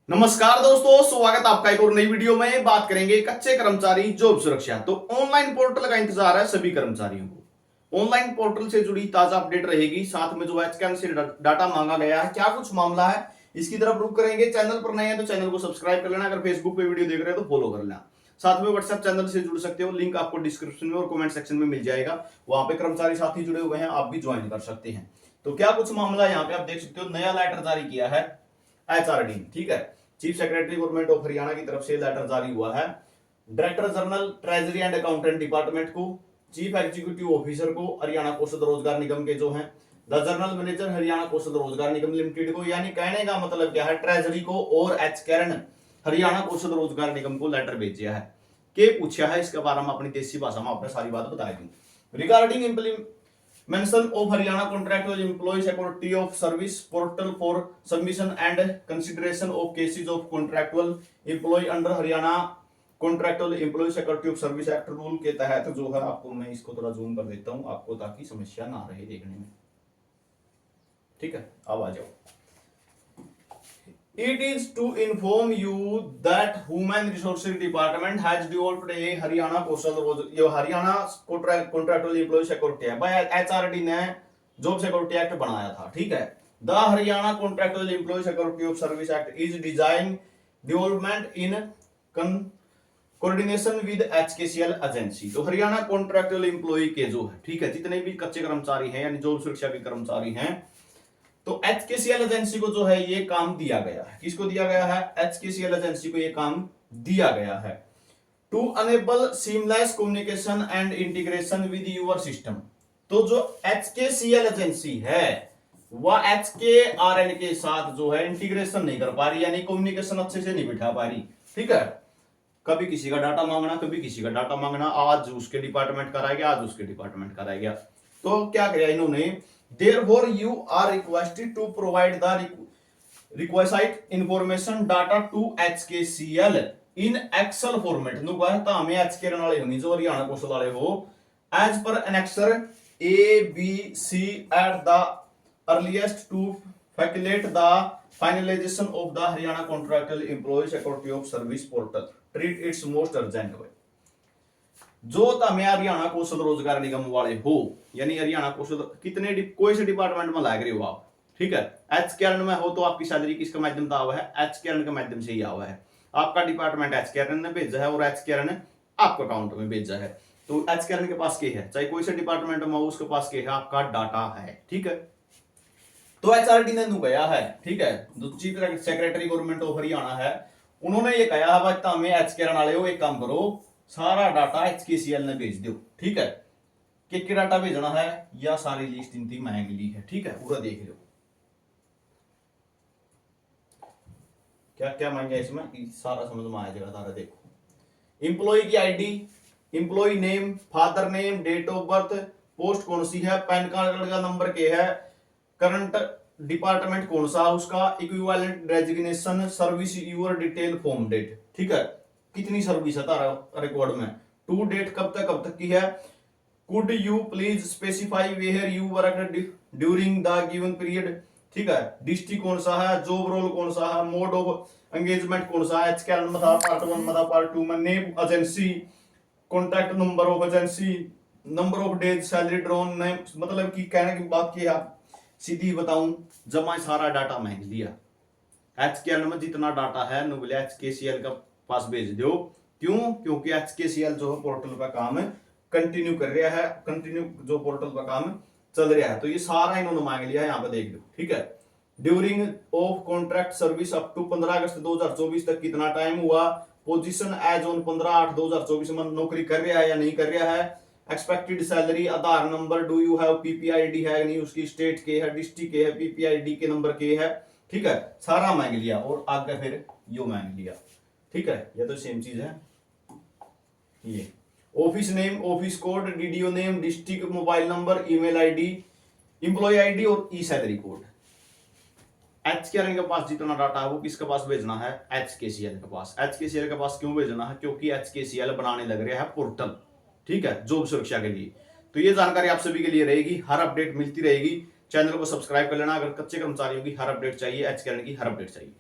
नमस्कार दोस्तों, स्वागत आपका एक और नई वीडियो में। बात करेंगे कच्चे कर्मचारी जॉब सुरक्षा। तो ऑनलाइन पोर्टल का इंतजार है सभी कर्मचारियों को। ऑनलाइन पोर्टल से जुड़ी ताजा अपडेट रहेगी, साथ में जो एचकेएन से डाटा मांगा गया है, क्या कुछ मामला है, इसकी तरफ रुख करेंगे। चैनल पर नए हैं तो चैनल को सब्सक्राइब कर लेना, अगर फेसबुक पे वीडियो देख रहे हैं तो फॉलो कर लेना। साथ में व्हाट्सएप चैनल से जुड़ सकते हो, लिंक आपको डिस्क्रिप्शन में और कमेंट सेक्शन में मिल जाएगा। वहां पे कर्मचारी साथी जुड़े हुए हैं, आप भी ज्वाइन कर सकते हैं। तो क्या कुछ मामला है यहाँ पे आप देख सकते हो। नया लेटर जारी किया है एचआरडी, ठीक है, chief secretary government of Haryana की तरफ से लेटर जारी हुआ है director general treasury and accountant department को, चीफ एग्जीक्यूटिव ऑफिसर को हरियाणा कौशल रोजगार निगम के जो हैं, द जनरल मैनेजर हरियाणा कौशल रोजगार निगम लिमिटेड को। यानी कहने का मतलब क्या है, ट्रेजरी को और एचकेएन हरियाणा कौशल रोजगार निगम को लेटर भेजा है। के पूछा है इसके बारे में अपनी देसी भाषा में आपने सारी बात बता दी। Regarding mention of Haryana contractual employee security of service portal for submission and consideration of cases of contractual employee under Haryana contractual employee security of service act rule के तहत जो है, आपको मैं इसको थोड़ा जूम कर देता हूं आपको, ताकि समस्या ना रहे देखने में। ठीक है, अब आ जाओ। It is to inform you that Human Resources Department has developed a Haryana Haryana contractual employ security है भाई, एचआरडी ने जॉब सिक्योरिटी एक्ट बनाया था। ठीक है, the Haryana contractual employ security of service act is design development in coordination with HKCL agency. तो Haryana contractual employ के जो है, ठीक है, जितने भी कच्चे कर्मचारी हैं यानी जॉब सुरक्षा के कर्मचारी हैं, तो एचकेसीएल एजेंसी को जो है ये काम दिया गया है। किसको दिया गया है? एचकेसीएल एजेंसी को ये काम दिया गया है to enable seamless communication and integration with your system. तो जो एचकेसीएल एजेंसी है वह एचकेआरएन के साथ जो है इंटीग्रेशन नहीं कर पा रही, यानी कम्युनिकेशन अच्छे से नहीं बिठा पा रही। ठीक है, कभी किसी का डाटा मांगना, कभी किसी का डाटा मांगना, आज उसके डिपार्टमेंट का रह गया, आज उसके डिपार्टमेंट का रह गया। तो क्या किया इन्होंने, therefore you are requested to provide the requisite information data to HKCL in Excel format। नु कहता हमें HKCL वाले होनी जो हरियाणा कौशल वाले हो, as per annexer A B C at the earliest to facilitate the finalization of the Haryana contractual employee security of service portal, treat its most urgent way। जो તમે हरियाणा कौशल रोजगार निगम वाले हो, यानी हरियाणा कौशल कितने कोई से डिपार्टमेंट में लाग रहे हो आप, ठीक है, एचकेआरएन में हो तो आपकी सैलरी किसके माध्यम से आवा है? एचकेआरएन के माध्यम से ही आवा है। आपका डिपार्टमेंट एचकेआरएन ने भेजा है और एचकेआरएन ने आपके अकाउंट में भेजा है। तो एचकेआरएन के पास क्या है, चाहे कोई से डिपार्टमेंट में हो, उसके पास क्या है? आपका डाटा है। ठीक है, तो एचआरडी ने गया है, ठीक है, जो chief secretary government of Haryana है, उन्होंने ये कहा है भाई तुम्हें एचकेआरएन वाले हो, एक काम करो, सारा डाटा एचकेसीएल ने भेज दो। ठीक है, कि डाटा भेजना है या सारी लिस्ट इनकी मांग ली है। ठीक है, पूरा देख लो क्या क्या मांगा इसमें, सारा समझ में आ जाएगा सारा। देखो, एम्प्लॉय की ID, employ name, father name, date of birth, post कौन सी है, पैन कार्ड का नंबर क्या है, करंट डिपार्टमेंट कौन सा, उसका equivalent designation, service your detail form date. ठीक है, कितनी सर्विस है तारा रिकॉर्ड में, टू डेट कब तक की है, could you please specify where you work during the given period. ठीक है, डिस्ट्रिक्ट कौन सा है, जॉब रोल कौन सा है, मोड ऑफ एंगेजमेंट कौन सा है, एचकेएल में था पार्ट 1 में था, पार्ट 2 में, name agency, contact number of agency, number of days salary drawn name. मतलब कि कहने की बात की है, सीधी बताऊं, जमा सारा डाटा मांग लिया एचकेएल में, जितना डाटा है नुबले एचकेसीएल का पास भेज दो। क्यों? क्योंकि एचकेसीएल जो है पोर्टल का काम कंटिन्यू कर रहा है, कंटिन्यू जो पोर्टल का काम चल रहा है। तो ये सारा इन्होंने मांग लिया है, यहाँ पे देख लो। ठीक है, during of contract service up to 15 अगस्त 2024 तक कितना टाइम हुआ, पोजीशन एज ऑन 15/8/2024 में नौकरी कर रहा है या नहीं कर रहा है, expected salary, Aadhaar number, do you have PPID है नहीं, उसकी स्टेट के है, डिस्ट्रिक्ट के है, पीपीआईडी के नंबर के है। ठीक है, सारा मांग लिया और आगे फिर यू मांग लिया। ठीक है, ये तो सेम चीज है। ये office name, office code, DDO name, district, mobile number, email ID, employ ID और ई सैलरी कोड। एचकेआरएन के पास जितना डाटा है वो किसके पास भेजना है? एचकेसीएल के पास। एचकेसीएल के पास क्यों भेजना है? क्योंकि एचकेसीएल बनाने लग रहा है पोर्टल, ठीक है, जॉब सुरक्षा के लिए। तो ये जानकारी आप सभी के लिए रहेगी, हर अपडेट मिलती रहेगी। चैनल को सब्सक्राइब कर लेना अगर कच्चे कर्मचारियों की हर अपडेट चाहिए, एचकेआरएन की हर अपडेट चाहिए।